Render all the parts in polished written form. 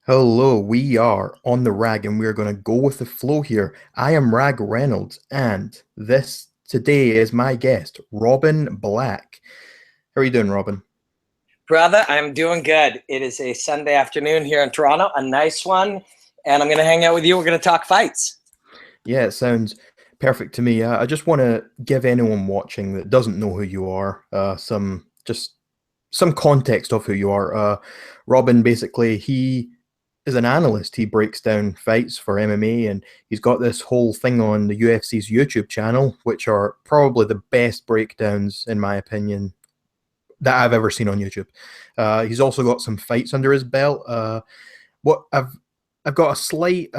Hello, we are on the rag and we are going to go with the flow here. I am Rag Reynolds and this today is my guest, Robin Black. How are you doing, Robin? Brother, I'm doing good. It is a Sunday afternoon here in Toronto, a nice one, and I'm going to hang out with you. We're going to talk fights. Yeah, it sounds perfect to me. I just want to give anyone watching that doesn't know who you are some context of who you are. Robin, basically, he is an analyst. He breaks down fights for MMA, and he's got this whole thing on the UFC's YouTube channel, which are probably the best breakdowns, in my opinion, that I've ever seen on YouTube. He's also got some fights under his belt. What I've got a slight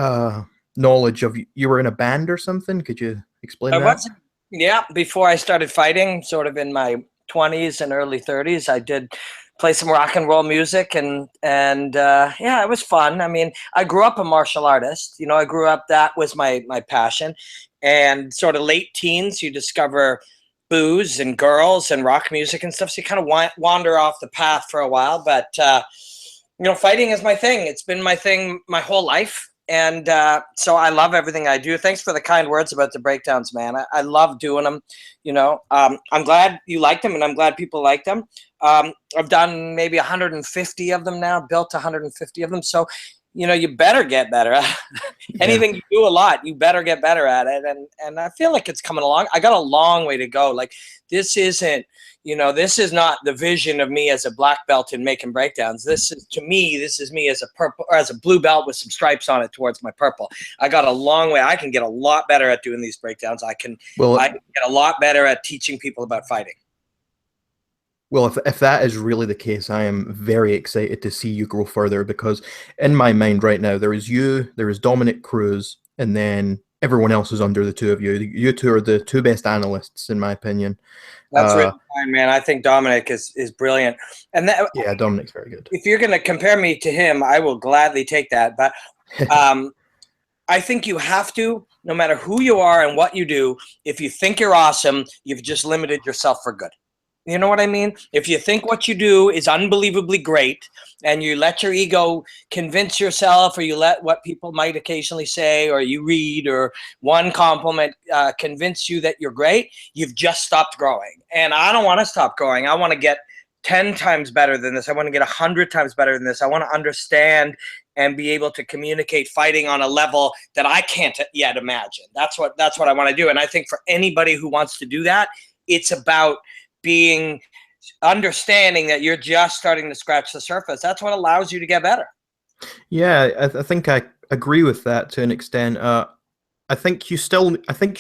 knowledge of you were in a band or something. Could you explain I that? was, yeah, before I started fighting, sort of in my 20s and early 30s, I did play some rock and roll music, and yeah, it was fun. I mean, I grew up a martial artist. I grew up, that was my passion. And sort of late teens, you discover booze and girls and rock music and stuff. So you kind of wander off the path for a while. But, fighting is my thing. It's been my thing my whole life. And so I love everything I do. Thanks for the kind words about the breakdowns, man. I love doing them. I'm glad you liked them, and I'm glad people like them. I've done maybe 150 of them now, built 150 of them. So, you better get better. Yeah. Anything you do a lot, you better get better at it. And I feel like it's coming along. I got a long way to go. Like, this isn't, this is not the vision of me as a black belt in making breakdowns. This is me as a purple, or as a blue belt with some stripes on it towards my purple. I got a long way. I can get a lot better at doing these breakdowns. I can Well, get a lot better at teaching people about fighting. Well, if that is really the case, I am very excited to see you grow further because in my mind right now, there is you, there is Dominic Cruz, and then everyone else is under the two of you. You two are the two best analysts, in my opinion. That's Uh, really fine, man. I think Dominic is brilliant. And that, yeah, Dominic's very good. if you're going to compare me to him, I will gladly take that. But I think you have to, no matter who you are and what you do, if you think you're awesome, you've just limited yourself for good. You know what I mean? If you think what you do is unbelievably great and you let your ego convince yourself, or you let what people might occasionally say, or you read, or one compliment convince you that you're great, you've just stopped growing. And I don't want to stop growing. I want to get 10 times better than this. I want to get 100 times better than this. I want to understand and be able to communicate fighting on a level that I can't yet imagine. That's what I want to do. And I think for anybody who wants to do that, it's about understanding that you're just starting to scratch the surface. That's what allows you to get better. Yeah, I think I agree with that to an extent. I think you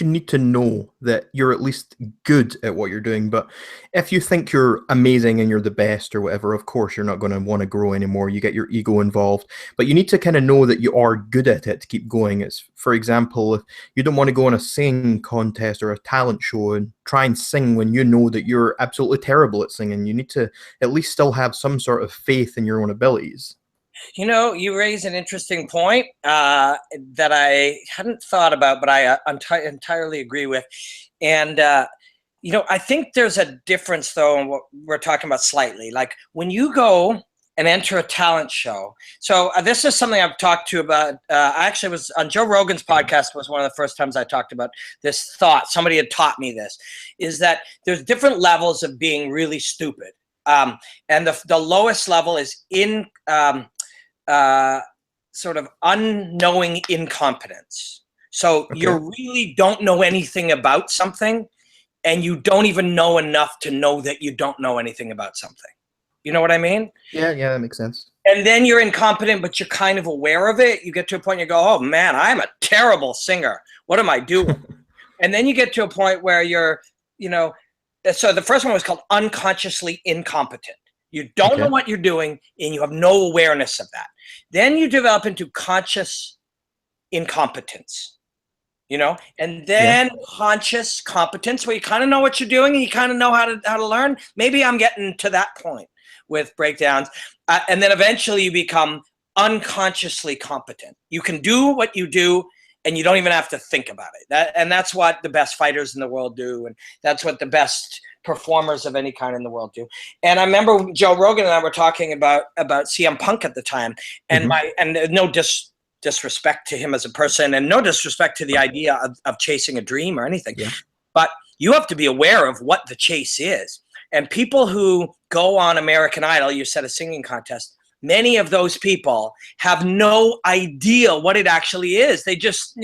need to know that you're at least good at what you're doing. But if you think you're amazing and you're the best or whatever, of course you're not going to want to grow anymore. You get your ego involved. But you need to kind of know that you are good at it to keep going. It's, for example, if you don't want to go on a singing contest or a talent show and try and sing when you know that you're absolutely terrible at singing, you need to at least still have some sort of faith in your own abilities. You raise an interesting point that I hadn't thought about, but I entirely agree with. And, I think there's a difference, though, in what we're talking about slightly. Like, when you go and enter a talent show. So this is something I've talked to about. I actually was on Joe Rogan's podcast, was one of the first times I talked about this thought. Somebody had taught me this, is that there's different levels of being really stupid. And the lowest level is in sort of unknowing incompetence. So Okay. you really don't know anything about something, and you don't even know enough to know that you don't know anything about something. You know what I mean? Yeah, yeah, that makes sense. And then you're incompetent, but you're kind of aware of it. You get to a point you go, oh man, I'm a terrible singer. What am I doing? And then you get to a point where so the first one was called unconsciously incompetent. You don't know Okay. what you're doing, and you have no awareness of that. Then you develop into conscious incompetence, and Yeah. then conscious competence, where you kind of know what you're doing and you kind of know how to learn. Maybe I'm getting to that point with breakdowns. And then eventually you become unconsciously competent. You can do what you do, and you don't even have to think about it. That's what the best fighters in the world do, and that's what the best performers of any kind in the world do. And I remember Joe Rogan and I were talking about CM Punk at the time, and no disrespect to him as a person, and no disrespect to the idea of chasing a dream or anything. Yeah. But you have to be aware of what the chase is. And people who go on American Idol, you said a singing contest, many of those people have no idea what it actually is. They just,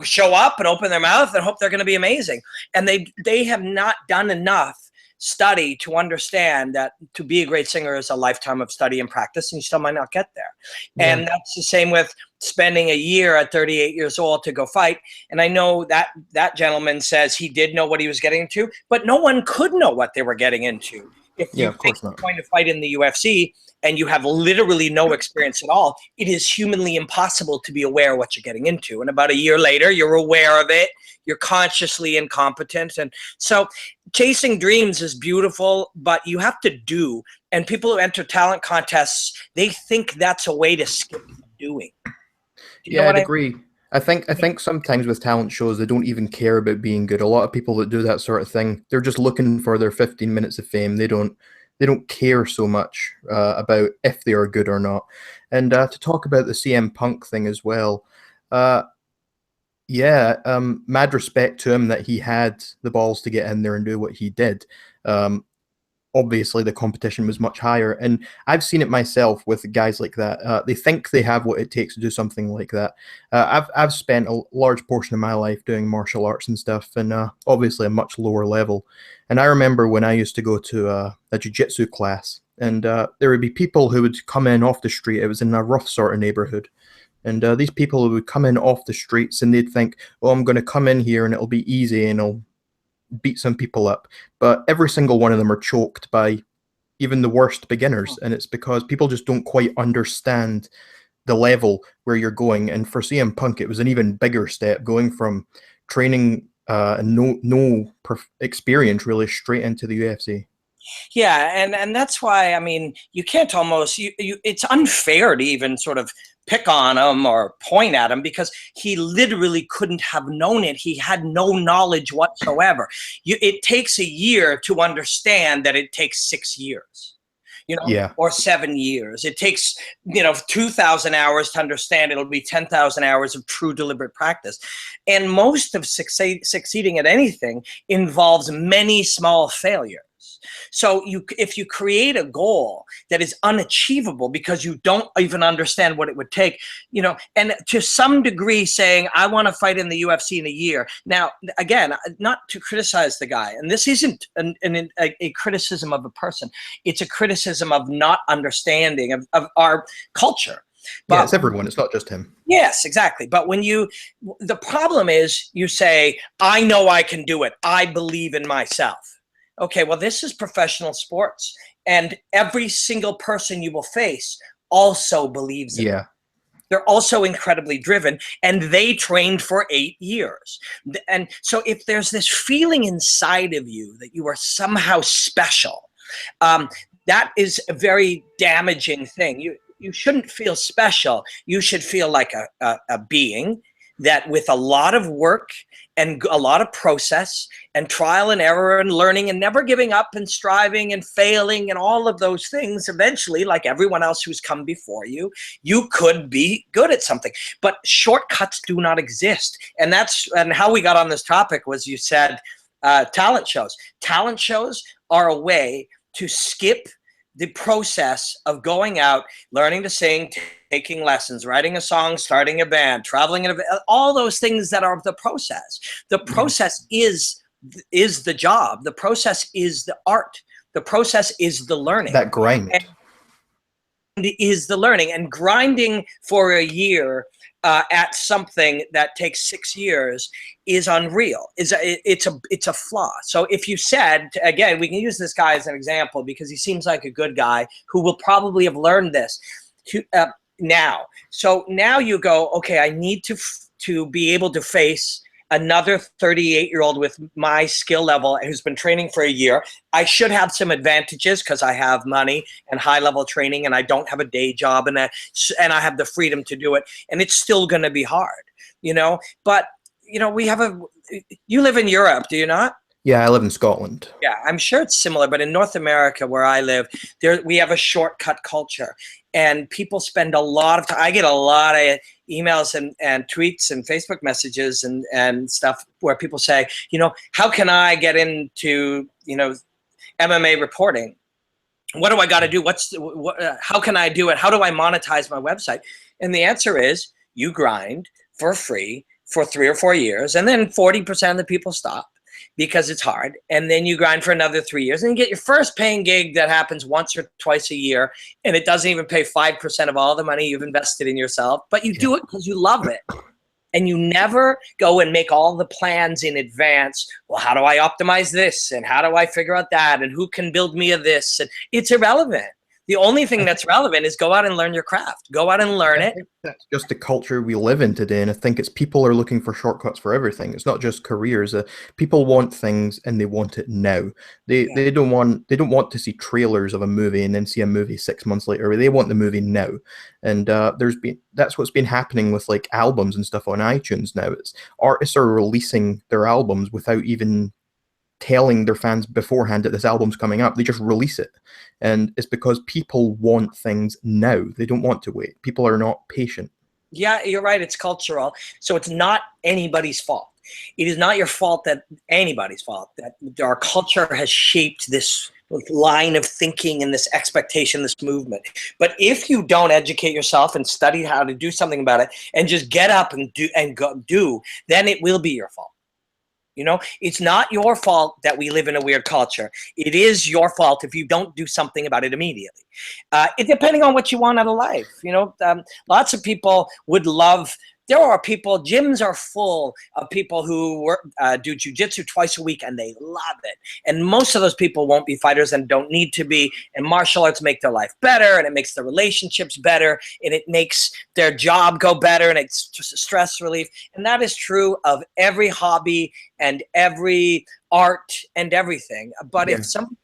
show up and open their mouth and hope they're going to be amazing. And they have not done enough study to understand that to be a great singer is a lifetime of study and practice, and you still might not get there. Yeah. And that's the same with spending a year at 38 years old to go fight. And I know that that gentleman says he did know what he was getting into, but no one could know what they were getting into. If you think you're going to fight in the UFC and you have literally no experience at all, it is humanly impossible to be aware of what you're getting into. And about a year later, you're aware of it. You're consciously incompetent. And so chasing dreams is beautiful, but you have to do. And people who enter talent contests, they think that's a way to skip doing. Yeah, I'd agree. I think sometimes with talent shows, they don't even care about being good. A lot of people that do that sort of thing, they're just looking for their 15 minutes of fame. They don't care so much about if they are good or not. And to talk about the CM Punk thing as well, mad respect to him that he had the balls to get in there and do what he did. Obviously, the competition was much higher, and I've seen it myself with guys like that. They think they have what it takes to do something like that. I've spent a large portion of my life doing martial arts and stuff, and obviously a much lower level. And I remember when I used to go to a jiu-jitsu class, and there would be people who would come in off the street. It was in a rough sort of neighborhood. And these people would come in off the streets, and they'd think, oh, I'm going to come in here, and it'll be easy, and I'll beat some people up. But every single one of them are choked by even the worst beginners, and it's because people just don't quite understand the level where you're going. And for CM Punk, it was an even bigger step, going from training and no experience really straight into the UFC. Yeah, and that's why, I mean, you can't almost, it's unfair to even sort of pick on him or point at him, because he literally couldn't have known it. He had no knowledge whatsoever. It takes a year to understand that it takes 6 years, or 7 years. It takes, 2,000 hours to understand. It'll be 10,000 hours of true deliberate practice. And most of succeeding at anything involves many small failures. So if you create a goal that is unachievable because you don't even understand what it would take, and to some degree saying, I want to fight in the UFC in a year. Now, again, not to criticize the guy, and this isn't a criticism of a person. It's a criticism of not understanding of our culture. But, yeah, it's everyone. It's not just him. Yes, exactly. But the problem is you say, I know I can do it. I believe in myself. Okay, well, this is professional sports, and every single person you will face also believes in it. They're also incredibly driven, and they trained for 8 years. And so if there's this feeling inside of you that you are somehow special, that is a very damaging thing. You shouldn't feel special. You should feel like a being that, with a lot of work and a lot of process and trial and error and learning and never giving up and striving and failing and all of those things, eventually, like everyone else who's come before you, you could be good at something. But shortcuts do not exist. And how we got on this topic was, you said, talent shows. Talent shows are a way to skip the process of going out, learning to sing, taking lessons, writing a song, starting a band, traveling, all those things that are the process. The process is the job. The process is the art. The process is the learning. That grind. And is the learning. And grinding for a year at something that takes 6 years is unreal. It's a flaw. So if you said, again, we can use this guy as an example because he seems like a good guy who will probably have learned this now. So now you go, okay, I need to be able to face another 38-year-old with my skill level who's been training for a year. I should have some advantages because I have money and high-level training, and I don't have a day job, and I have the freedom to do it. And it's still going to be hard, But you live in Europe, do you not? Yeah, I live in Scotland. Yeah, I'm sure it's similar, but in North America, where I live, we have a shortcut culture, and people spend a lot of time. I get a lot of emails and tweets and Facebook messages and stuff where people say, how can I get into, MMA reporting? What do I got to do? How can I do it? How do I monetize my website? And the answer is you grind for free for 3 or 4 years, and then 40% of the people stop because it's hard. And then you grind for another 3 years and you get your first paying gig that happens once or twice a year. And it doesn't even pay 5% of all the money you've invested in yourself, but you do it because you love it. And you never go and make all the plans in advance. Well, how do I optimize this? And how do I figure out that? And who can build me a this? And it's irrelevant. The only thing that's relevant is go out and learn your craft. Go out and learn it. That's just the culture we live in today, and I think it's people are looking for shortcuts for everything. It's not just careers. People want things and they want it now. They don't want to see trailers of a movie and then see a movie 6 months later. They want the movie now, and that's what's been happening with like albums and stuff on iTunes now. It's artists are releasing their albums without even telling their fans beforehand that this album's coming up. They just release it. And it's because people want things now. They don't want to wait. People are not patient. Yeah, you're right. It's cultural. So it's not anybody's fault. It is not your fault that anybody's fault that our culture has shaped this line of thinking and this expectation, this movement. But if you don't educate yourself and study how to do something about it and just get up and do, then it will be your fault. It's not your fault that we live in a weird culture. It is your fault if you don't do something about it immediately. Depending on what you want out of life. Lots of people would love. There are people, gyms are full of people who do jujitsu twice a week and they love it. And most of those people won't be fighters and don't need to be. And martial arts make their life better, and it makes their relationships better, and it makes their job go better, and it's just a stress relief. And that is true of every hobby and every art and everything. But if someone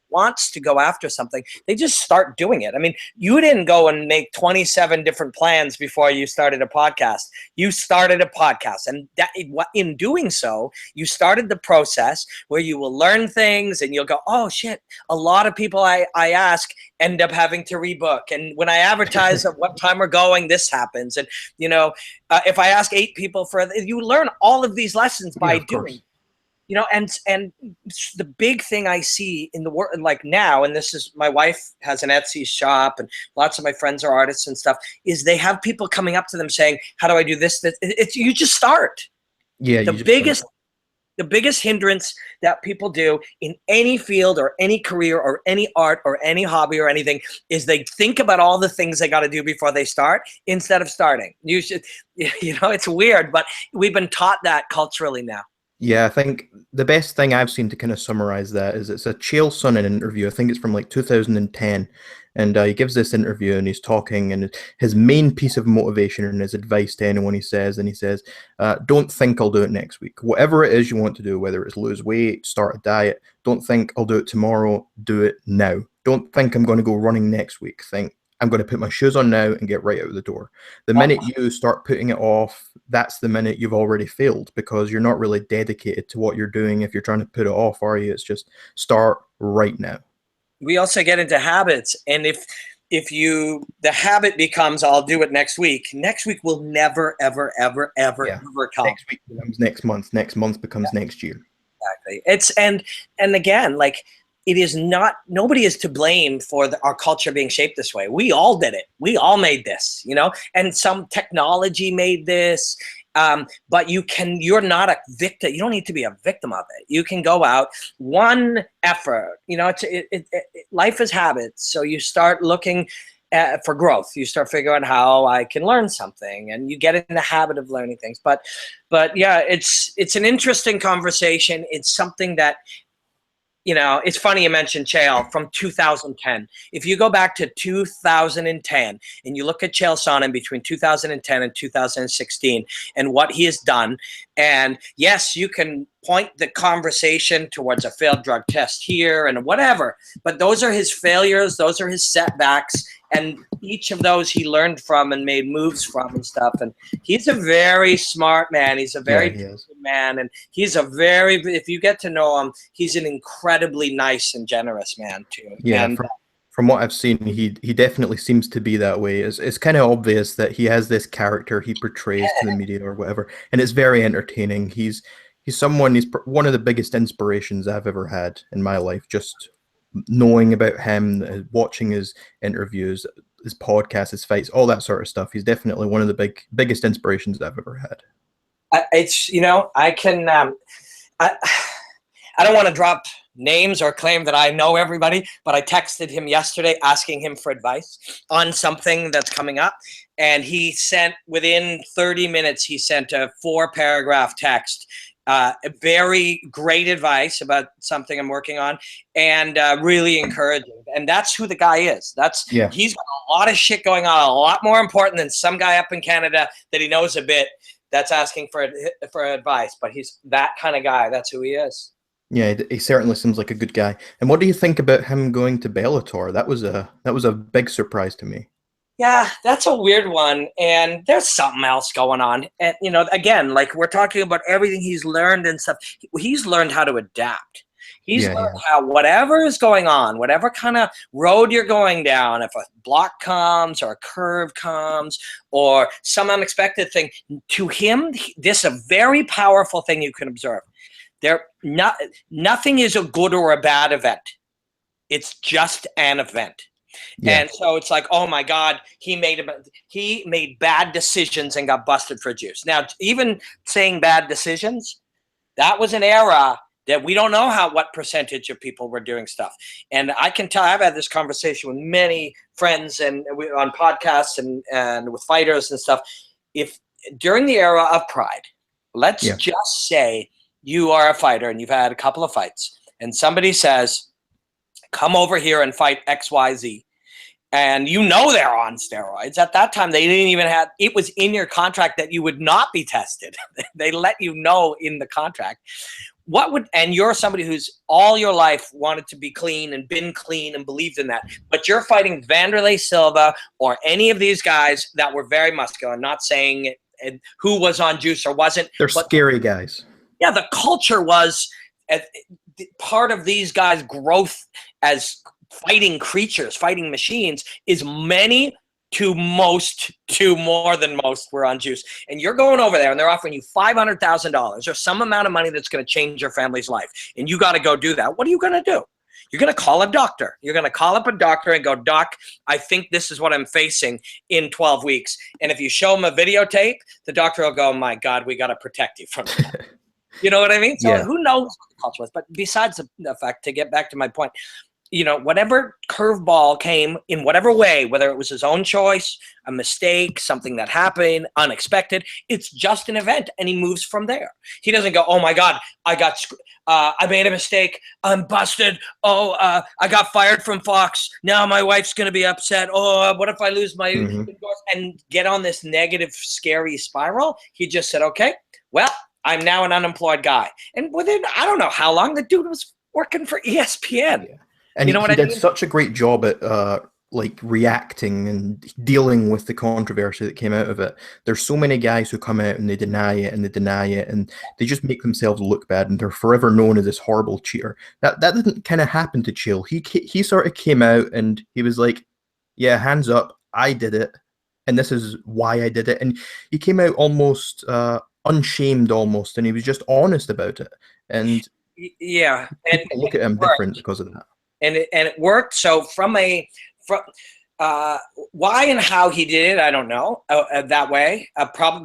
wants to go after something, they just start doing it. I mean, you didn't go and make 27 different plans before you started a podcast. You started a podcast, and in doing so, you started the process where you will learn things and you'll go, oh shit, a lot of people I ask end up having to rebook. And when I advertise at what time we're going, this happens. And, if I ask 8 people you learn all of these lessons by doing. And the big thing I see in the world, like now, and this is, my wife has an Etsy shop and lots of my friends are artists and stuff, is they have people coming up to them saying, how do I do this? You just start. Yeah. The biggest hindrance that people do in any field or any career or any art or any hobby or anything is they think about all the things they got to do before they start instead of starting. You should, it's weird, but we've been taught that culturally now. Yeah, I think the best thing I've seen to kind of summarize that is it's a Chael Sonnen interview. I think it's from like 2010. And he gives this interview and he's talking, and his main piece of motivation and his advice to anyone he says, don't think I'll do it next week. Whatever it is you want to do, whether it's lose weight, start a diet, don't think I'll do it tomorrow, do it now. Don't think I'm going to go running next week. Think I'm going to put my shoes on now and get right out the door. The minute you start putting it off, that's the minute you've already failed, because you're not really dedicated to what you're doing if you're trying to put it off, are you? It's just start right now. We also get into habits. And if the habit becomes, I'll do it next week will never, ever, ever, ever, ever come. Next week becomes next month. Next month becomes next year. Exactly. It's, and again, like, it is not, nobody is to blame for our culture being shaped this way. We all did it. We all made this, and some technology made this. But you're not a victim. You don't need to be a victim of it. You can go out, one effort, life is habits. So you start looking for growth. You start figuring out how I can learn something, and you get in the habit of learning things. But yeah, it's an interesting conversation. It's something that, it's funny you mentioned Chael from 2010. If you go back to 2010 and you look at Chael Sonnen between 2010 and 2016 and what he has done, and yes, you can point the conversation towards a failed drug test here and whatever, but those are his failures, those are his setbacks, and each of those he learned from and made moves from and stuff. And he's a very smart man. He's a very he is. man, and he's a very, if you get to know him, he's an incredibly nice and generous man too. Yeah, And from what I've seen, he definitely seems to be that way. It's kind of obvious that he has this character he portrays to the media or whatever, and it's very entertaining. He's one of the biggest inspirations I've ever had in my life. Just knowing about him, watching his interviews, his podcasts, his fights, all that sort of stuff. He's definitely one of the biggest inspirations I've ever had. It's, you know, I can, I don't want to drop names or claim that I know everybody, but I texted him yesterday asking him for advice on something that's coming up. And he sent, within 30 minutes, he sent a 4-paragraph text. Very great advice about something I'm working on, and really encouraging. And that's who the guy is. He's got a lot of shit going on, a lot more important than some guy up in Canada that he knows a bit that's asking for advice. But he's that kind of guy. That's who he is. Yeah, he certainly seems like a good guy. And what do you think about him going to Bellator? That was a big surprise to me. Yeah, that's a weird one, and there's something else going on. And, you know, again, like we're talking about everything he's learned and stuff. He's learned how to adapt. He's learned how whatever is going on, whatever kind of road you're going down, if a block comes or a curve comes or some unexpected thing, to him, this is a very powerful thing you can observe. Nothing is a good or a bad event. It's just an event. Yeah. And so it's like, oh my God, he made bad decisions and got busted for juice. Now, even saying bad decisions, that was an era that we don't know what percentage of people were doing stuff. And I can tell, I've had this conversation with many friends and on podcasts and with fighters and stuff. If during the era of Pride, let's just say you are a fighter and you've had a couple of fights and somebody says, come over here and fight XYZ. And you know they're on steroids. At that time, they didn't even have, it was in your contract that you would not be tested. They let you know in the contract. And you're somebody who's all your life wanted to be clean and been clean and believed in that. But you're fighting Vanderlei Silva or any of these guys that were very muscular, not saying who was on juice or wasn't. They're scary guys. Yeah, the culture was part of these guys' growth as fighting creatures, fighting machines, is many to more than most were on juice. And you're going over there and they're offering you $500,000 or some amount of money that's going to change your family's life. And you got to go do that. What are you going to do? You're going to call a doctor. You're going to call up a doctor and go, Doc, I think this is what I'm facing in 12 weeks. And if you show him a videotape, the doctor will go, my God, we got to protect you from that. You know what I mean? So who knows what the culture was? But besides the fact, to get back to my point, you know, whatever curveball came in whatever way, whether it was his own choice, a mistake, something that happened, unexpected, it's just an event, and he moves from there. He doesn't go, oh my God, I made a mistake, I'm busted. Oh, I got fired from Fox. Now my wife's gonna be upset. Oh, what if I lose my and get on this negative, scary spiral? He just said, okay, well, I'm now an unemployed guy, and within I don't know how long the dude was working for ESPN. Yeah. And you know he did such a great job at like reacting and dealing with the controversy that came out of it. There's so many guys who come out and they deny it and they deny it and they just make themselves look bad and they're forever known as this horrible cheater. That didn't kind of happen to Chael. He sort of came out and he was like, yeah, hands up, I did it, and this is why I did it. And he came out almost unshamed almost, and he was just honest about it. And yeah, and look at him different because of that. And it worked. So why and how he did it, I don't know that way.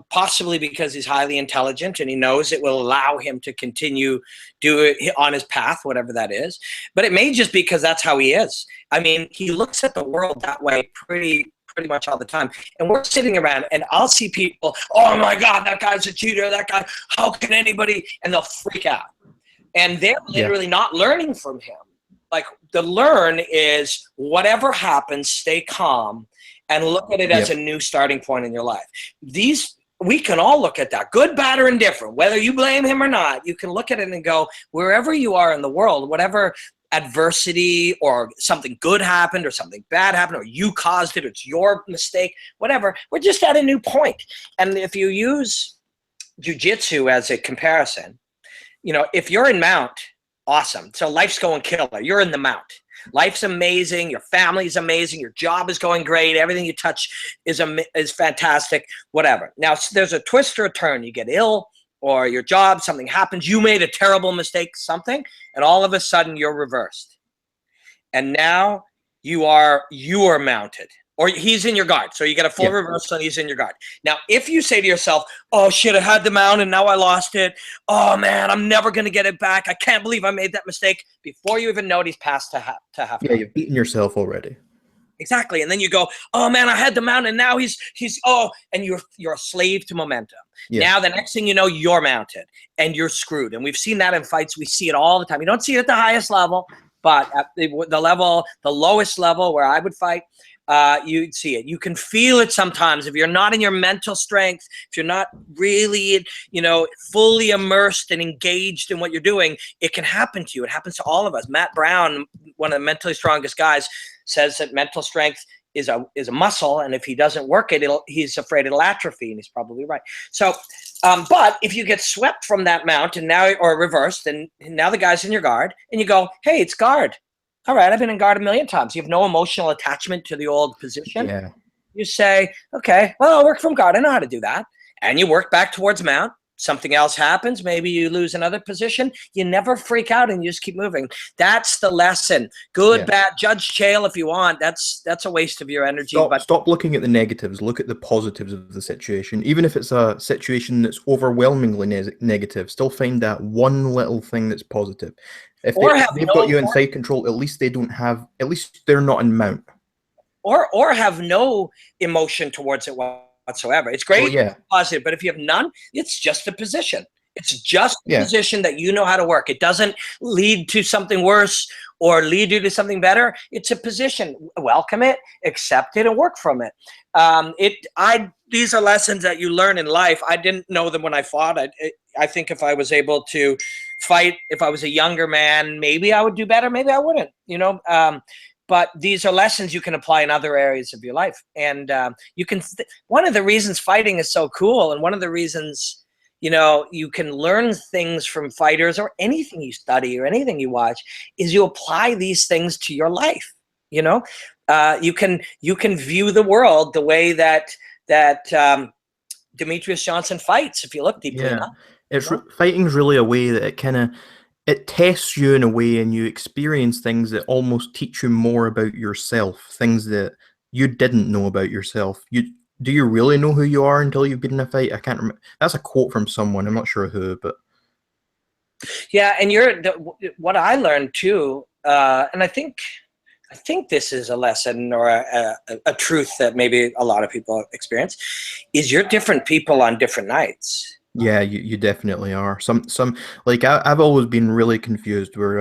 Possibly because he's highly intelligent and he knows it will allow him to continue do it on his path, whatever that is. But it may just be because that's how he is. I mean, he looks at the world that way pretty much all the time. And we're sitting around and I'll see people, oh my God, that guy's a cheater. That guy, how can anybody? And they'll freak out. And they're literally not learning from him. Like the learn is whatever happens, stay calm and look at it as a new starting point in your life. We can all look at that, good, bad, or indifferent, whether you blame him or not. You can look at it and go, wherever you are in the world, whatever adversity or something good happened or something bad happened or you caused it, it's your mistake, whatever. We're just at a new point. And if you use jiu-jitsu as a comparison, you know, if you're in mount, awesome. So life's going killer. You're in the mount. Life's amazing. Your family's amazing. Your job is going great. Everything you touch is fantastic, whatever. Now, there's a twist or a turn. You get ill or your job, something happens. You made a terrible mistake, something, and all of a sudden you're reversed. And now you are mounted. Or he's in your guard. So you get a full reversal and he's in your guard. Now, if you say to yourself, oh, shit, I had the mount and now I lost it. Oh, man, I'm never going to get it back. I can't believe I made that mistake. Before you even know it, he's passed to half. Yeah, you've beaten yourself already. Exactly. And then you go, oh, man, I had the mount and now he's and you're a slave to momentum. Yeah. Now, the next thing you know, you're mounted and you're screwed. And we've seen that in fights. We see it all the time. You don't see it at the highest level, but at the lowest level where I would fight, you'd see it. You can feel it sometimes if you're not in your mental strength, if you're not really, you know, fully immersed and engaged in what you're doing, it can happen to you. It happens to all of us. Matt Brown, one of the mentally strongest guys, says that mental strength is a muscle, and if he doesn't work it, he's afraid it'll atrophy, and he's probably right. So, but if you get swept from that mount and now, or reversed, and now the guy's in your guard, and you go, hey, it's guard. All right, I've been in guard a million times. You have no emotional attachment to the old position. Yeah. You say, okay, well, I'll work from guard. I know how to do that. And you work back towards mount. Something else happens. Maybe you lose another position. You never freak out and you just keep moving. That's the lesson. Good, bad, judge Chael if you want. That's a waste of your energy. Stop looking at the negatives. Look at the positives of the situation. Even if it's a situation that's overwhelmingly negative, still find that one little thing that's positive. If they've got you inside control, at least they're not in mount. Or have no emotion towards it whatsoever. It's great, positive, but if you have none, it's just a position. It's just a position that you know how to work. It doesn't lead to something worse or lead you to something better. It's a position. Welcome it, accept it, and work from it. These are lessons that you learn in life. I didn't know them when I fought. I think if I was able to fight, if I was a younger man, maybe I would do better. Maybe I wouldn't, you know. But these are lessons you can apply in other areas of your life. And you can. One of the reasons fighting is so cool, and one of the reasons, you know, you can learn things from fighters or anything you study or anything you watch, is you apply these things to your life. You know, you can view the world the way that Demetrius Johnson fights. If you look deeply enough, fighting's really a way that it tests you in a way, and you experience things that almost teach you more about yourself, things that you didn't know about yourself. Do you really know who you are until you've been in a fight? I can't remember. That's a quote from someone. I'm not sure who, but yeah. And what I learned too, and I think this is a lesson or a truth that maybe a lot of people experience, is you're different people on different nights. Yeah, you definitely are. Some like I've always been really confused where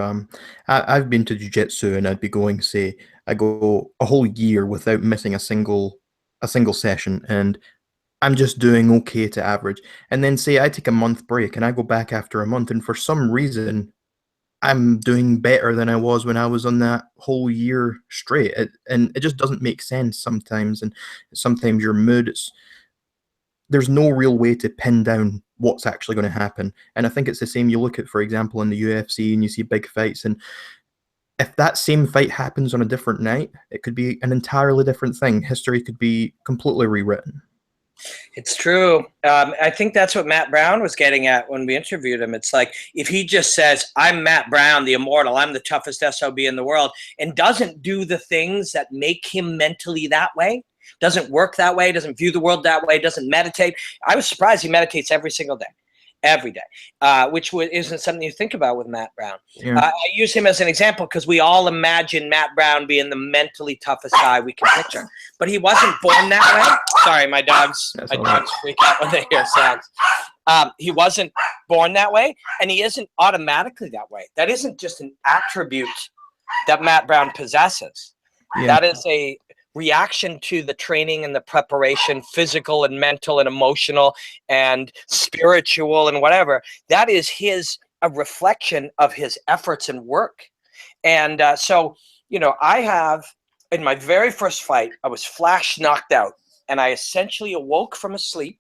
I've been to jiu-jitsu and I'd be going, say, I go a whole year without missing a single session, and I'm just doing okay to average. And then say I take a month break and I go back after a month, and for some reason I'm doing better than I was when I was on that whole year straight. And it just doesn't make sense sometimes. And sometimes your mood, there's no real way to pin down what's actually going to happen. And I think it's the same. You look at, for example, in the UFC and you see big fights, and if that same fight happens on a different night, it could be an entirely different thing. History could be completely rewritten. It's true. I think that's what Matt Brown was getting at when we interviewed him. It's like, if he just says, I'm Matt Brown, the immortal, I'm the toughest SOB in the world, and doesn't do the things that make him mentally that way, doesn't work that way, doesn't view the world that way, doesn't meditate. I was surprised he meditates every single day, every day, which isn't something you think about with Matt Brown. Yeah. I use him as an example because we all imagine Matt Brown being the mentally toughest guy we can picture, but he wasn't born that way. Sorry, my dogs freak out when they hear sounds. He wasn't born that way, and he isn't automatically that way. That isn't just an attribute that Matt Brown possesses. Yeah. That is a reaction to the training and the preparation, physical and mental and emotional and spiritual and whatever. That is a reflection of his efforts and work. And so, you know, I have, in my very first fight, I was flash knocked out, and I essentially awoke from a sleep,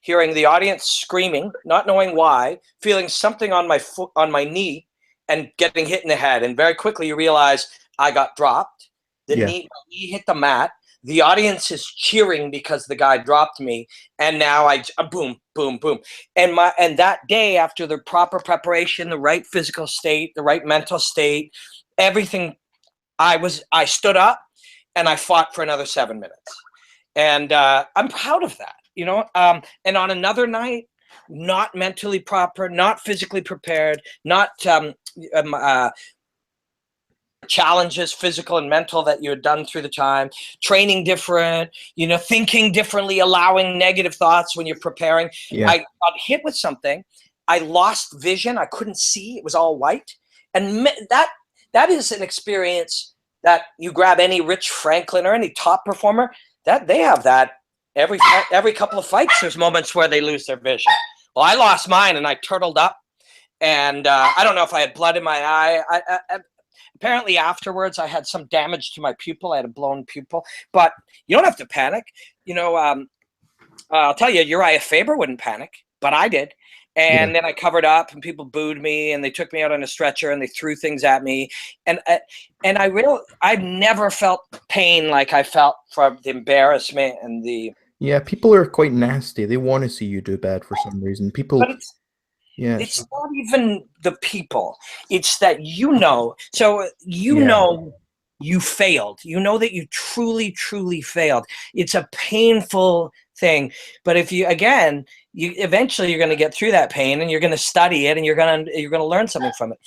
hearing the audience screaming, not knowing why, feeling something on my foot, on my knee, and getting hit in the head. And very quickly you realize I got dropped. The Yeah. knee, my knee hit the mat. The audience is cheering because the guy dropped me, and now I boom, boom, boom. And that day, after the proper preparation, the right physical state, the right mental state, everything, I stood up and I fought for another 7 minutes, and I'm proud of that. You know, and on another night, not mentally proper, not physically prepared, not challenges, physical and mental, that you had done through the time, training different, you know, thinking differently, allowing negative thoughts when you're preparing. Yeah. I got hit with something. I lost vision. I couldn't see. It was all white. And that is an experience that you grab any Rich Franklin or any top performer, that they have that every couple of fights. There's moments where they lose their vision. Well, I lost mine and I turtled up, and I don't know if I had blood in my eye. Apparently afterwards I had some damage to my pupil. I had a blown pupil, but you don't have to panic. You know, I'll tell you, Uriah Faber wouldn't panic, but I did. And then I covered up, and people booed me, and they took me out on a stretcher, and they threw things at me. And I've never felt pain like I felt from the embarrassment and the. Yeah, people are quite nasty. They want to see you do bad for some reason. People. But Yeah. it's not even the people. It's that, you know, so you Yeah. know you failed. You know that you truly, truly failed. It's a painful thing. But if you, again, eventually you're going to get through that pain, and you're going to study it, and you're going to learn something from it.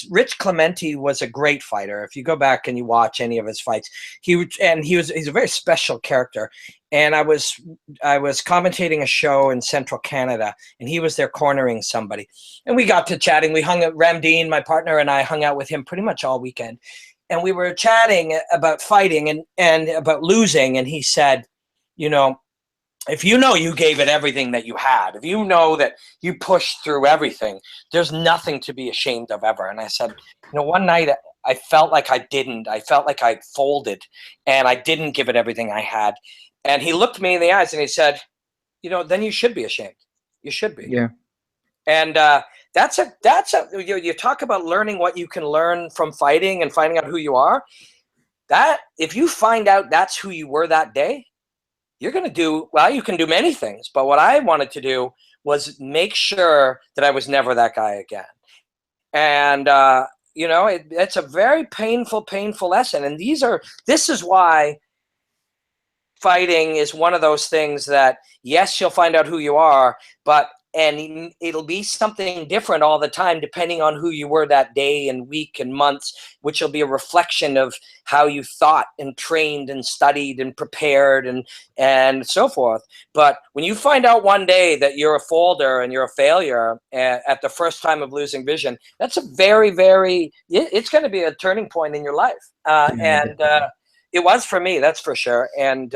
Rich Clemente was a great fighter. If you go back and you watch any of his fights, he's a very special character. And I was commentating a show in Central Canada, and he was there cornering somebody, and we got to chatting. We hung out, Ramdeen, my partner, and I hung out with him pretty much all weekend, and we were chatting about fighting and about losing. And he said, you know, if you know you gave it everything that you had, if you know that you pushed through everything, there's nothing to be ashamed of ever. And I said, you know, one night I felt like I didn't. I felt like I folded, and I didn't give it everything I had. And he looked me in the eyes and he said, you know, then you should be ashamed. You should be. Yeah. And you talk about learning what you can learn from fighting and finding out who you are. That if you find out that's who you were that day, you're going to do, well, you can do many things. But what I wanted to do was make sure that I was never that guy again. And, you know, it's a very painful, painful lesson. And this is why fighting is one of those things that, yes, you'll find out who you are, and it'll be something different all the time, depending on who you were that day and week and months, which will be a reflection of how you thought and trained and studied and prepared and so forth. But when you find out one day that you're a folder and you're a failure at the first time of losing vision, that's a very, very, it's going to be a turning point in your life. It was for me, that's for sure. And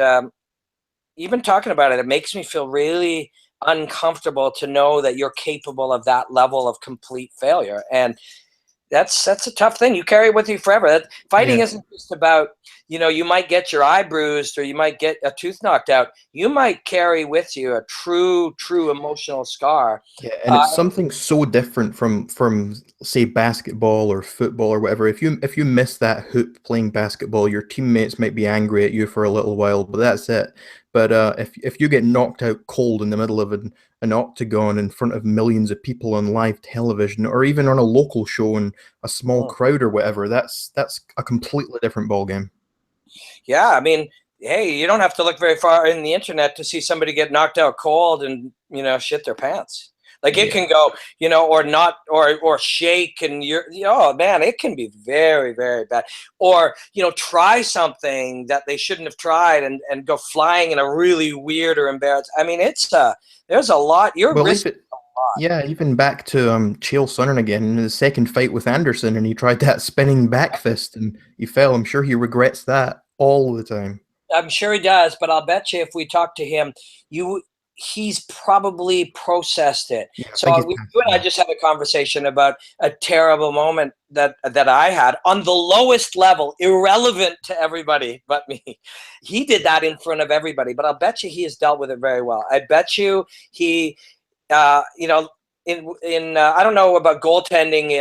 even talking about it, it makes me feel really uncomfortable to know that you're capable of that level of complete failure. And that's a tough thing. You carry it with you forever. Fighting isn't just about, you know, you might get your eye bruised or you might get a tooth knocked out. You might carry with you a true emotional scar. Yeah, and it's something so different from say basketball or football or whatever. If you miss that hoop playing basketball, your teammates might be angry at you for a little while, but that's it. But if you get knocked out cold in the middle of an octagon in front of millions of people on live television, or even on a local show in a small crowd or whatever, that's a completely different ballgame. Yeah, I mean, hey, you don't have to look very far in the internet to see somebody get knocked out cold and, you know, shit their pants. Like it can go, you know, or not, or shake, and oh man, it can be very, very bad. Or, you know, try something that they shouldn't have tried and go flying in a really weird or embarrassed. I mean, there's a lot. You're risking a lot. Yeah, even back to Chael Sonnen again in his second fight with Anderson, and he tried that spinning back fist and he fell. I'm sure he regrets that all the time. I'm sure he does, but I'll bet you if we talk to him, he's probably processed it. Yeah, I So think he's you and I just had a conversation about a terrible moment that I had on the lowest level, irrelevant to everybody but me. He did that in front of everybody, but I'll bet you he has dealt with it very well. I bet you he, you know, in I don't know about goaltending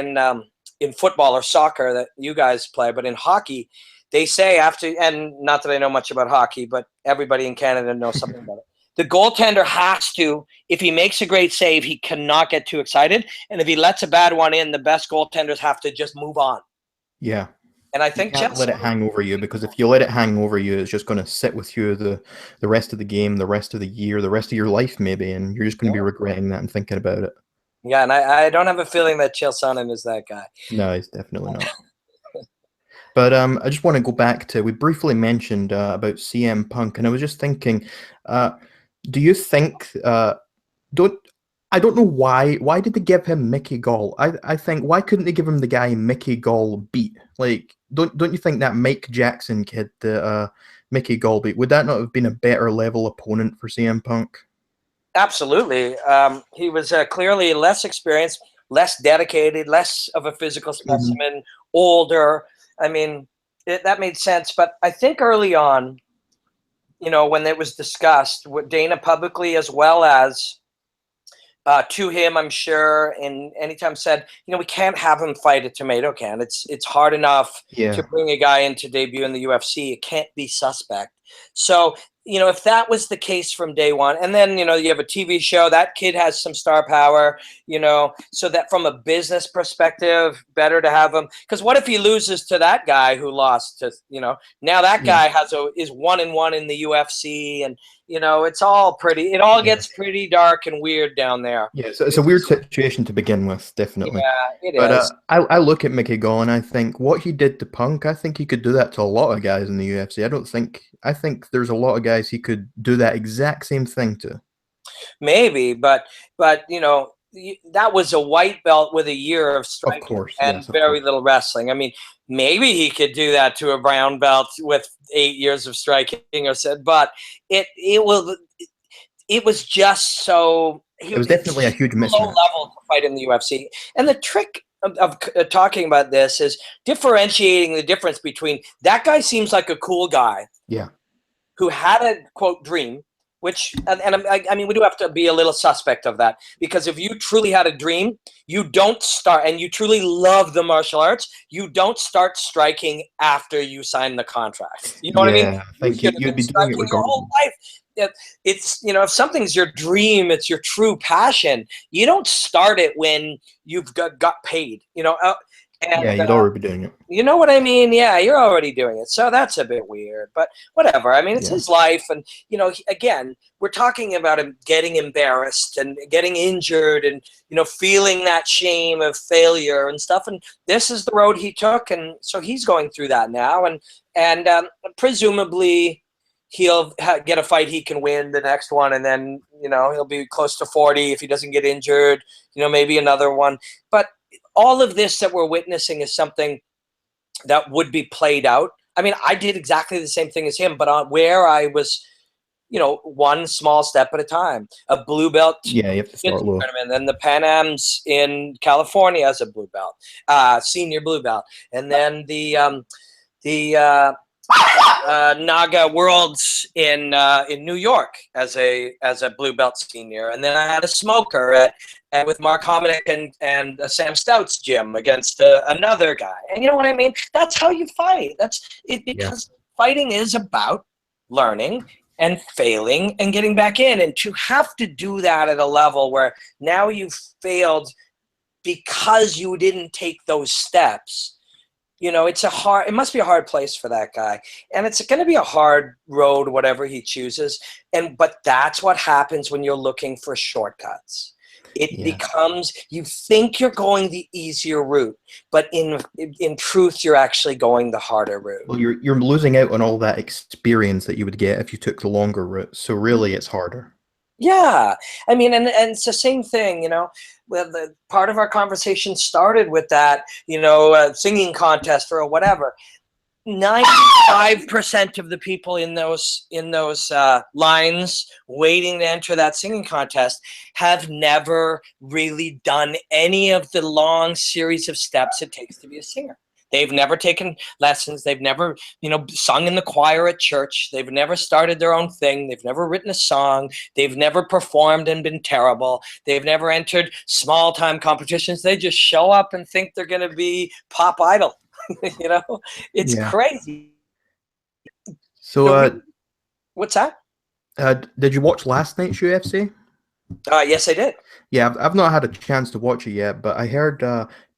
in football or soccer that you guys play, but in hockey, they say after, and not that I know much about hockey, but everybody in Canada knows something about it. The goaltender has to, if he makes a great save, he cannot get too excited. And if he lets a bad one in, the best goaltenders have to just move on. Yeah. And I You think can't let it hang over you, because if you let it hang over you, it's just going to sit with you the rest of the game, the rest of the year, the rest of your life maybe, and you're just going to be regretting that and thinking about it. Yeah, and I don't have a feeling that Chael Sonnen is that guy. No, he's definitely not. But I just want to go back to, we briefly mentioned about CM Punk, and I was just thinking, do you think don't I don't know why did they give him Mickey Gall? I think, why couldn't they give him the guy Mickey Gall beat? Like, don't you think that Mike Jackson kid that Mickey Gall beat, would that not have been a better level opponent for CM Punk? Absolutely. He was clearly less experienced, less dedicated, less of a physical specimen, older. I mean, that made sense. But I think early on, you know, when it was discussed, with Dana publicly as well as to him, I'm sure, and anytime said, you know, we can't have him fight a tomato can. It's hard enough to bring a guy in to debut in the UFC. It can't be suspect. So, you know, if that was the case from day one, and then, you know, you have a TV show, that kid has some star power, you know, so that from a business perspective, better to have him. Because what if he loses to that guy who lost to, you know, now that guy is 1-1 in the UFC, and, you know, it all gets pretty dark and weird down there. Yeah, so it's a weird situation to begin with, definitely. Yeah, it But is. I look at Mickey Gall and I think what he did to Punk, I think he could do that to a lot of guys in the UFC. I think there's a lot of guys he could do that exact same thing to. Maybe, but you know, that was a white belt with a year of Of striking course, and yes, of very course. little wrestling. I mean, maybe he could do that to a brown belt with 8 years of striking or said, but it was just so It was definitely a huge low mismatch. level to fight in the UFC. And the trick of talking about this is differentiating the difference between that guy seems like a cool guy, Yeah. who had a quote dream, which, and I mean, we do have to be a little suspect of that, because if you truly had a dream, you don't start, and you truly love the martial arts, you don't start striking after you sign the contract. You know what I mean? Yeah, I You think should have you'd been be doing it striking your whole regardless. life. It's, you know, if something's your dream, it's your true passion, you don't start it when you've got paid, you know. Yeah, And you'd already be doing it. you know what I mean? Yeah, you're already doing it. So that's a bit weird, but whatever. I mean, it's Yeah. his life. And, you know, again, we're talking about him getting embarrassed and getting injured and, you know, feeling that shame of failure and stuff. And this is the road he took. And so he's going through that now. And presumably he'll get a fight he can win the next one. And then, you know, he'll be close to 40 if he doesn't get injured, you know, maybe another one. But all of this that we're witnessing is something that would be played out. I mean, I did exactly the same thing as him, but on where I was, you know, one small step at a time. A blue belt Yeah, you have to start low. tournament, then the Pan Ams in California as a blue belt, senior blue belt, and then the Naga Worlds in New York as a blue belt senior, and then I had a smoker with Mark Hominick and Sam Stout's gym against another guy. And you know what I mean? That's how you fight. That's it, because fighting is about learning and failing and getting back in. And to have to do that at a level where now you've failed because you didn't take those steps, you know, it must be a hard place for that guy. And it's going to be a hard road, whatever he chooses. But that's what happens when you're looking for shortcuts. It becomes, you think you're going the easier route, but in truth, you're actually going the harder route. Well, you're losing out on all that experience that you would get if you took the longer route. So really, it's harder. Yeah, I mean, and it's the same thing, you know. Well, the part of our conversation started with that, you know, singing contest or whatever. 95% of the people in those lines waiting to enter that singing contest have never really done any of the long series of steps it takes to be a singer. They've never taken lessons. They've never, sung in the choir at church. They've never started their own thing. They've never written a song. They've never performed and been terrible. They've never entered small time competitions. They just show up and think they're going to be Pop Idol. It's crazy. So, what's that? Did you watch last night's UFC? Yes, I did. Yeah, I've not had a chance to watch it yet, but I heard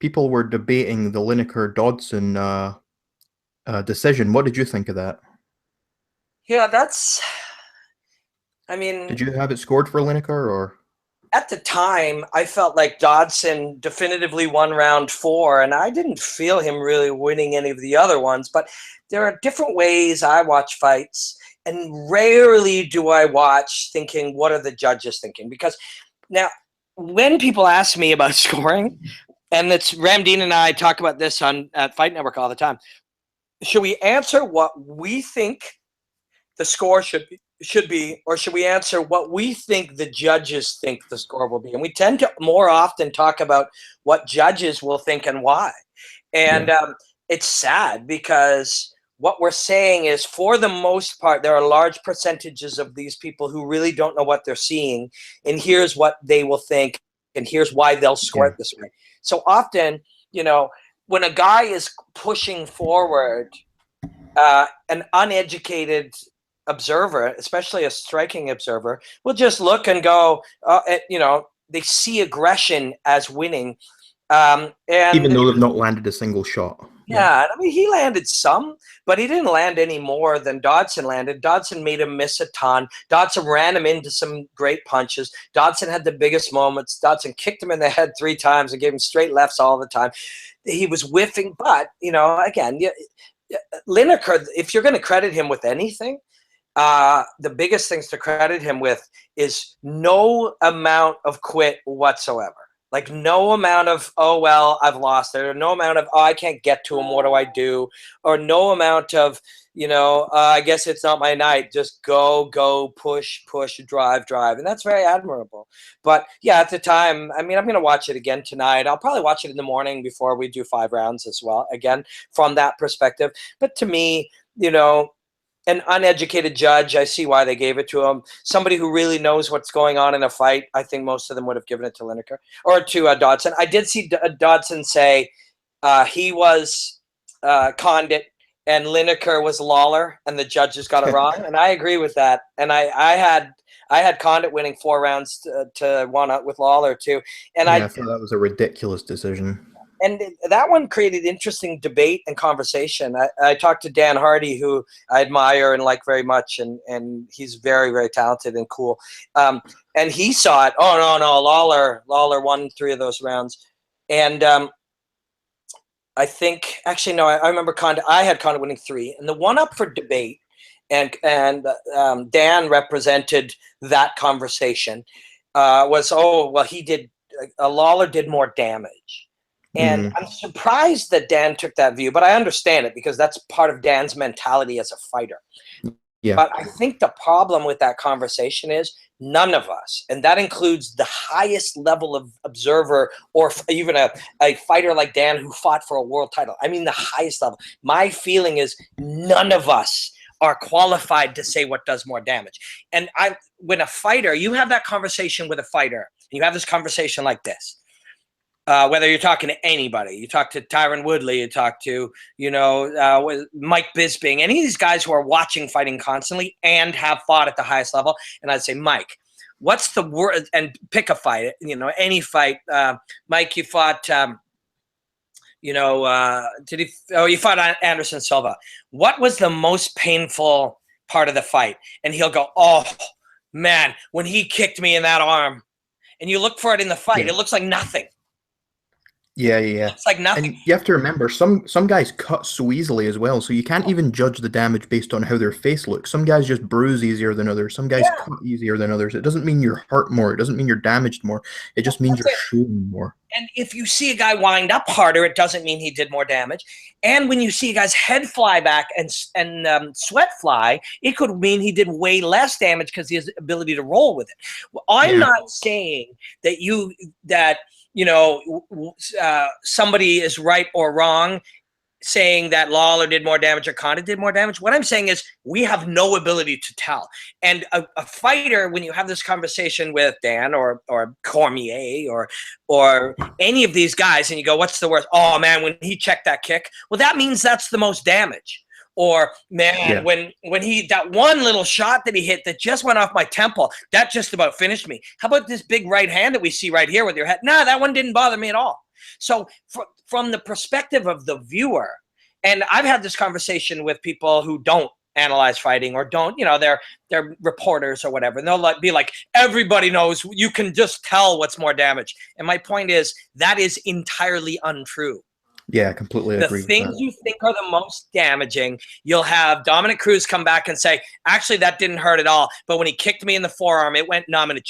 people were debating the Lineker-Dodson decision. What did you think of that? Yeah, did you have it scored for Lineker, or? At the time, I felt like Dodson definitively won round 4, and I didn't feel him really winning any of the other ones. But there are different ways I watch fights, and rarely do I watch thinking, what are the judges thinking? Because now, when people ask me about scoring, and it's Ramdeen and I talk about this at Fight Network all the time, should we answer what we think the score should be, or should we answer what we think the judges think the score will be? And we tend to more often talk about what judges will think and why. And it's sad, because what we're saying is, for the most part, there are large percentages of these people who really don't know what they're seeing, and here's what they will think, and here's why they'll score it this way. So often, when a guy is pushing forward, an uneducated observer, especially a striking observer, will just look and go, they see aggression as winning. And even though they've not landed a single shot. Yeah, I mean, he landed some, but he didn't land any more than Dodson landed. Dodson made him miss a ton. Dodson ran him into some great punches. Dodson had the biggest moments. Dodson kicked him in the head 3 times and gave him straight lefts all the time. He was whiffing, but, again, Lineker, if you're going to credit him with anything, the biggest things to credit him with is no amount of quit whatsoever. Like, no amount of, oh, well, I've lost it, or no amount of, oh, I can't get to him, what do I do? Or no amount of, I guess it's not my night. Just go, push, drive. And that's very admirable. But, yeah, at the time, I'm going to watch it again tonight. I'll probably watch it in the morning before we do 5 rounds as well, again, from that perspective. But to me, an uneducated judge, I see why they gave it to him. Somebody who really knows what's going on in a fight, I think most of them would have given it to Lineker or to Dodson. I did see Dodson say he was Condit and Lineker was Lawler, and the judges got it wrong. And I agree with that. And I had Condit winning 4 rounds to 1 with Lawler too. And I thought that was a ridiculous decision. And that one created interesting debate and conversation. I talked to Dan Hardy, who I admire and like very much, and he's very, very talented and cool. And he saw it. Oh, no, Lawler won 3 of those rounds. And I think, actually, no, I remember I had Condit winning 3. And the one up for debate, and Dan represented that conversation, was, Lawler did more damage. And I'm surprised that Dan took that view, but I understand it, because that's part of Dan's mentality as a fighter. Yeah. But I think the problem with that conversation is none of us, and that includes the highest level of observer, or even a fighter like Dan who fought for a world title. I mean, the highest level. My feeling is none of us are qualified to say what does more damage. And when a fighter, you have that conversation with a fighter, and you have this conversation like this. Whether you're talking to anybody, you talk to Tyron Woodley, you talk to, Mike Bisping, any of these guys who are watching fighting constantly and have fought at the highest level. And I'd say, Mike, what's the word? And pick a fight, any fight. Mike, you fought, you fought Anderson Silva. What was the most painful part of the fight? And he'll go, oh, man, when he kicked me in that arm. And you look for it in the fight, it looks like nothing. Yeah, yeah, yeah. It's like nothing. And you have to remember, some guys cut so easily as well, so you can't even judge the damage based on how their face looks. Some guys just bruise easier than others. Some guys Yeah, cut easier than others. It doesn't mean you're hurt more. It doesn't mean you're damaged more. It just means that's you're it. showing more. And if you see a guy wind up harder, it doesn't mean he did more damage. And when you see a guy's head fly back and sweat fly, it could mean he did way less damage because he has the ability to roll with it. Well, I'm Yeah. not saying that somebody is right or wrong, saying that Lawler did more damage or Conda did more damage. What I'm saying is we have no ability to tell. And a fighter, when you have this conversation with Dan or Cormier or any of these guys, and you go, "What's the worst?" "Oh man, when he checked that kick," well, that means that's the most damage. Or man, Yeah. when he that one little shot that he hit that just went off my temple, that just about finished me. How about this big right hand that we see right here with your head? Nah, that one didn't bother me at all. So from the perspective of the viewer, and I've had this conversation with people who don't analyze fighting or don't, they're reporters or whatever, and they'll be like, everybody knows, you can just tell what's more damage. And my point is that is entirely untrue. Yeah, I completely The agree with things that. you think are the most damaging, you'll have Dominic Cruz come back and say, actually, that didn't hurt at all. But when he kicked me in the forearm, it went numb and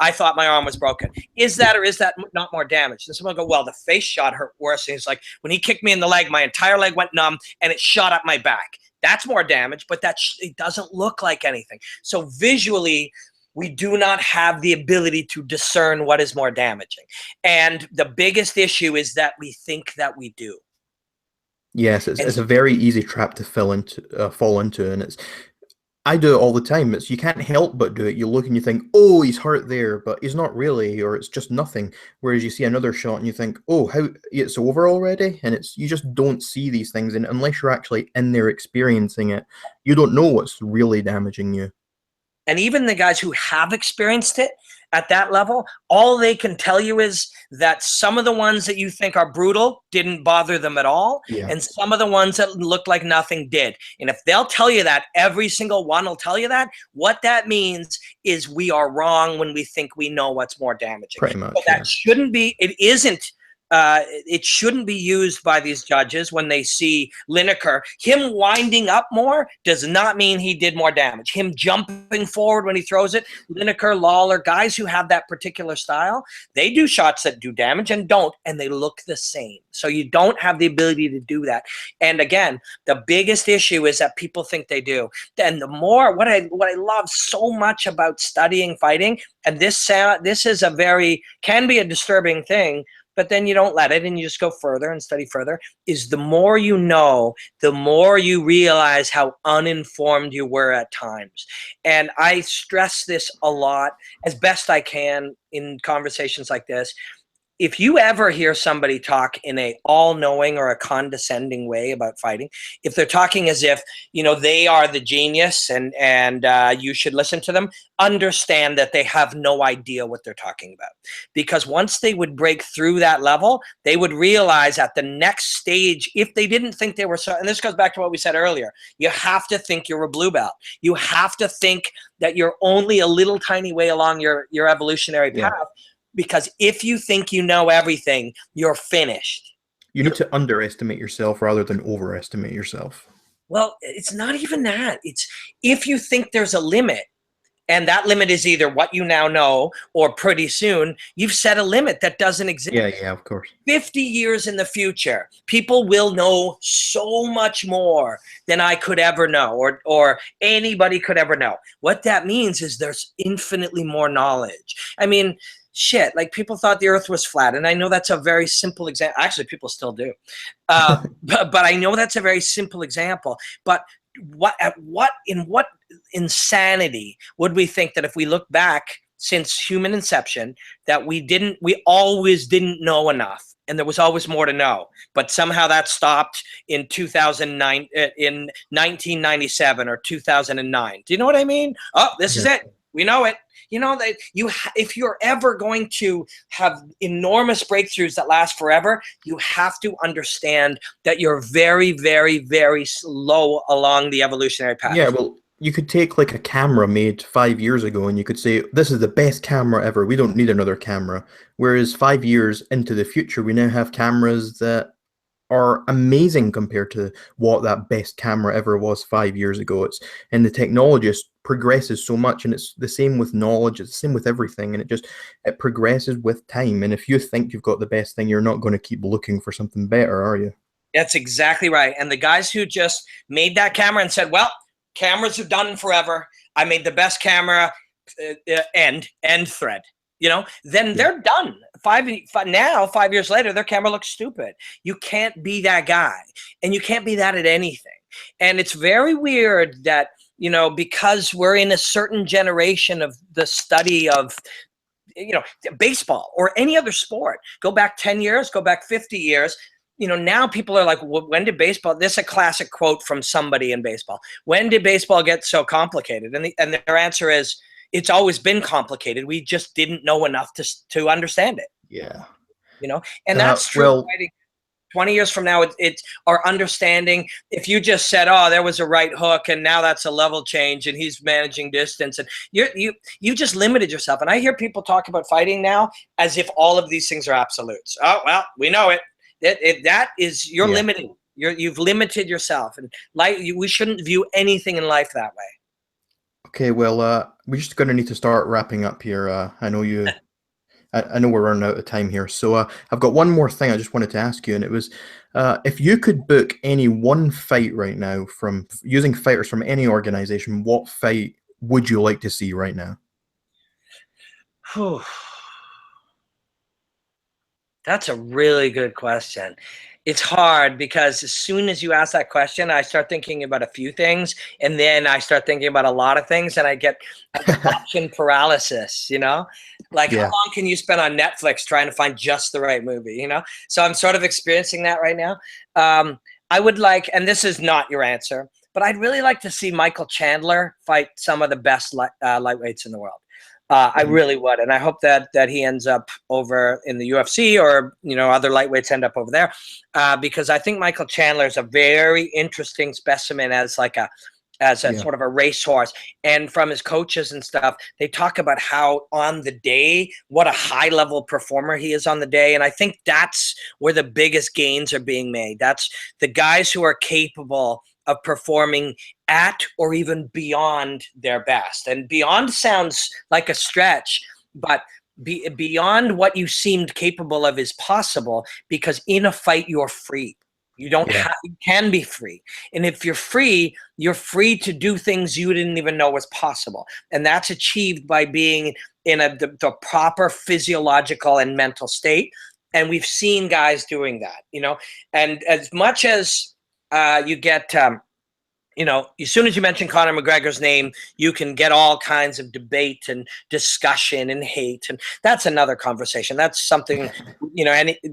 I thought my arm was broken. Is that or is that not more damage? And someone will go, well, the face shot hurt worse. And he's like, when he kicked me in the leg, my entire leg went numb and it shot up my back. That's more damage, but it doesn't look like anything. So visually, we do not have the ability to discern what is more damaging. And the biggest issue is that we think that we do. Yes, it's, And it's a very easy trap to fall into, and I do it all the time. You can't help but do it. You look and you think, oh, he's hurt there, but he's not really, or it's just nothing. Whereas you see another shot and you think, oh, how it's over already, and you just don't see these things, and unless you're actually in there experiencing it, you don't know what's really damaging you. And even the guys who have experienced it at that level, all they can tell you is that some of the ones that you think are brutal didn't bother them at all. Yeah, And some of the ones that looked like nothing did. And if they'll tell you that, every single one will tell you that, what that means is we are wrong when we think we know what's more damaging. pretty much. But that shouldn't be, it shouldn't be used by these judges when they see Lineker. Him winding up more does not mean he did more damage. Him jumping forward when he throws it, Lineker, Lawler, guys who have that particular style, they do shots that do damage and don't, and they look the same. So you don't have the ability to do that. And again, the biggest issue is that people think they do. And the more, what I love so much about studying fighting, and this is can be a disturbing thing, but then you don't let it and you just go further and study further, is the more you know, the more you realize how uninformed you were at times. And I stress this a lot as best I can in conversations like this. If you ever hear somebody talk in a all-knowing or a condescending way about fighting, if they're talking as if, they are the genius and you should listen to them, understand that they have no idea what they're talking about. Because once they would break through that level, they would realize at the next stage, if they didn't think they were so, and this goes back to what we said earlier, you have to think you're a blue belt. You have to think that you're only a little tiny way along your evolutionary path. Yeah. Because if you think you know everything, you're finished. You need to underestimate yourself rather than overestimate yourself. Well, it's not even that. It's if you think there's a limit, and that limit is either what you now know or pretty soon, you've set a limit that doesn't exist. Yeah, of course. 50 years in the future, people will know so much more than I could ever know or anybody could ever know. What that means is there's infinitely more knowledge. I mean, shit, like people thought the earth was flat. And I know that's a very simple example. Actually, people still do. But I know that's a very simple example. But in what insanity would we think that if we look back since human inception, that we always didn't know enough and there was always more to know, but somehow that stopped in 2009, in 1997 or 2009. Do you know what I mean? Oh, this is it. We know it. That if you're ever going to have enormous breakthroughs that last forever, you have to understand that you're very, very, very slow along the evolutionary path. Yeah, well, you could take like a camera made 5 years ago and you could say, this is the best camera ever. We don't need another camera. Whereas 5 years into the future, we now have cameras that are amazing compared to what that best camera ever was 5 years ago. And the technology just progresses so much, and it's the same with knowledge, it's the same with everything, and it progresses with time. And if you think you've got the best thing, you're not going to keep looking for something better, are you? That's exactly right. And the guys who just made that camera and said, well, cameras are done forever. I made the best camera, end thread. Then they're done. 5 years later, their camera looks stupid. You can't be that guy, and you can't be that at anything. And it's very weird that, because we're in a certain generation of the study of, baseball or any other sport, go back 10 years, go back 50 years, now people are like, well, when did baseball, this is a classic quote from somebody in baseball, when did baseball get so complicated? And their answer is, it's always been complicated. We just didn't know enough to understand it. Yeah. And that's true. Well, 20 years from now, it's our understanding. If you just said, oh, there was a right hook and now that's a level change and he's managing distance, and you just limited yourself. And I hear people talk about fighting now as if all of these things are absolutes. Oh, well, we know it. That is, you're limiting. You've limited yourself. And we shouldn't view anything in life that way. Okay, well, we're just going to need to start wrapping up here. I know I know we're running out of time here. So I've got one more thing I just wanted to ask you, and it was, if you could book any one fight right now from using fighters from any organization, what fight would you like to see right now? That's a really good question. It's hard because as soon as you ask that question, I start thinking about a few things, and then I start thinking about a lot of things, and I get option paralysis, Like, how long can you spend on Netflix trying to find just the right movie, So I'm sort of experiencing that right now. I would like, and this is not your answer, but I'd really like to see Michael Chandler fight some of the best lightweights in the world. I really would, and I hope that he ends up over in the UFC, or other lightweights end up over there, because I think Michael Chandler is a very interesting specimen as sort of a racehorse. And from his coaches and stuff, they talk about how on the day, what a high level performer he is on the day. And I think that's where the biggest gains are being made. That's the guys who are capable of performing at or even beyond their best. And beyond sounds like a stretch, but beyond what you seemed capable of is possible, because in a fight you're free. You can be free. And if you're free to do things you didn't even know was possible. And that's achieved by being in the proper physiological and mental state. And we've seen guys doing that, and as much as you get, as soon as you mention Conor McGregor's name, you can get all kinds of debate and discussion and hate. And that's another conversation. That's something,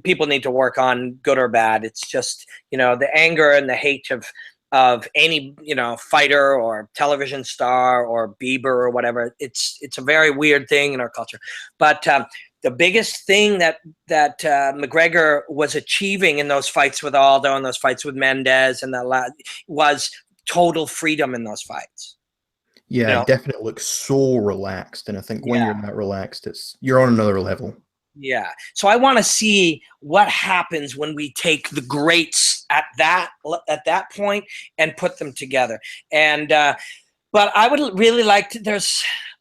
people need to work on, good or bad. It's just, the anger and the hate of any, fighter or television star or Bieber or whatever. It's a very weird thing in our culture. But the biggest thing that McGregor was achieving in those fights with Aldo and those fights with Mendez and was total freedom in those fights. Yeah, he definitely looks so relaxed, and I think when you're that relaxed, you're on another level. Yeah. So I want to see what happens when we take the greats at that point and put them together. And but I would really like to.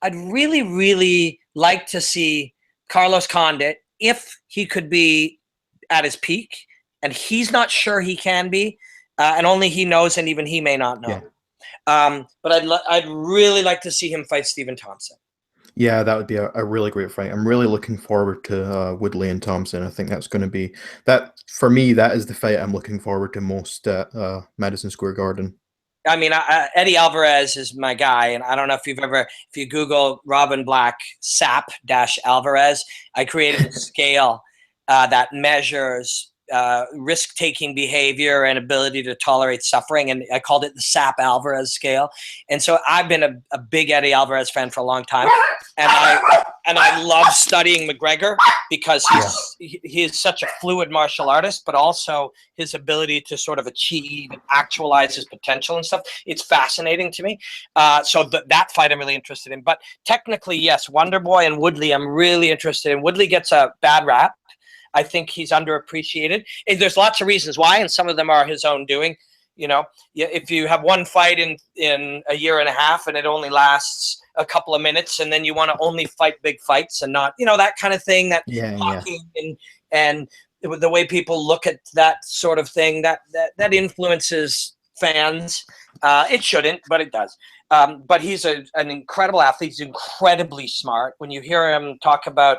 I'd really, really like to see Carlos Condit, if he could be at his peak, and he's not sure he can be. And only he knows, and even he may not know. But I'd really like to see him fight Stephen Thompson. Yeah, that would be a really great fight. I'm really looking forward to Woodley and Thompson. I think that's going to be that for me. That is the fight I'm looking forward to most at Madison Square Garden. I mean, Eddie Alvarez is my guy, and I don't know if you Google Robin Black Sap-Alvarez, I created a scale that measures risk-taking behavior and ability to tolerate suffering, and I called it the Sap-Alvarez scale. And so I've been a big Eddie Alvarez fan for a long time, and And I love studying McGregor because he is such a fluid martial artist, but also his ability to sort of achieve and actualize his potential and stuff. It's fascinating to me. So that fight I'm really interested in. But technically, yes, Wonderboy and Woodley I'm really interested in. Woodley gets a bad rap. I think he's underappreciated. And there's lots of reasons why, and some of them are his own doing. You know, if you have one fight in a year and a half and it only lasts a couple of minutes, and then you want to only fight big fights and not, you know, that kind of thing, that talking and the way people look at that sort of thing, that influences fans. It shouldn't, but it does. But he's an incredible athlete. He's incredibly smart. When you hear him talk about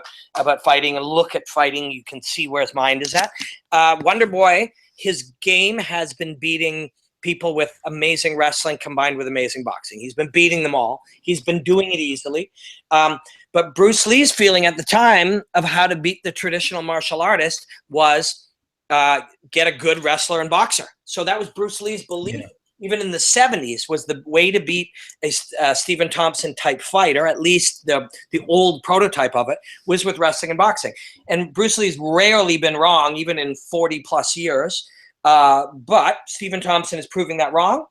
fighting and look at fighting, you can see where his mind is at. Wonderboy, his game has been beating people with amazing wrestling combined with amazing boxing. He's been beating them all. He's been doing it easily. But Bruce Lee's feeling at the time of how to beat the traditional martial artist was get a good wrestler and boxer. So that was Bruce Lee's belief. Yeah. Even in the 70s, was the way to beat a Stephen Thompson type fight, or at least the old prototype of it, was with wrestling and boxing. And Bruce Lee's rarely been wrong, even in 40 plus years. But Stephen Thompson is proving that wrong.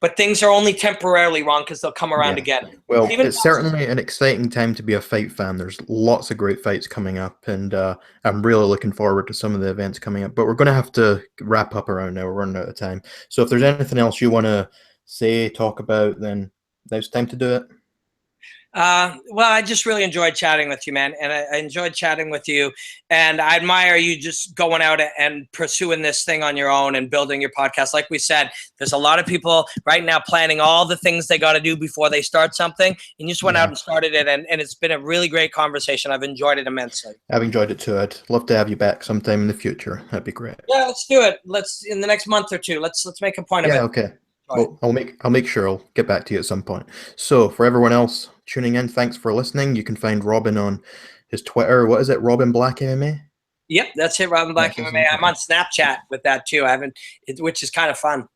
But things are only temporarily wrong because they'll come around again. Well, it's certainly an exciting time to be a fight fan. There's lots of great fights coming up, and I'm really looking forward to some of the events coming up. But we're going to have to wrap up around now. We're running out of time. So if there's anything else you want to say, talk about, then now's time to do it. Well, I just really enjoyed chatting with you, man. And I enjoyed chatting with you. And I admire you just going out and pursuing this thing on your own and building your podcast. Like we said, there's a lot of people right now planning all the things they got to do before they start something. And you just went out and started it. And it's been a really great conversation. I've enjoyed it immensely. I've enjoyed it too. I'd love to have you back sometime in the future. That'd be great. Yeah, let's do it. In the next month or two, let's make a point of it. Yeah, okay. Well, I'll make sure I'll get back to you at some point. So for everyone else tuning in, thanks for listening. You can find Robin on his Twitter. What is it? Robin Black MMA? Yep, that's it. Robin Black MMA. I'm on Snapchat with that too. Which is kind of fun.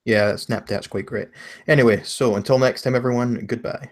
Yeah, Snapchat's quite great. Anyway, so until next time, everyone, goodbye.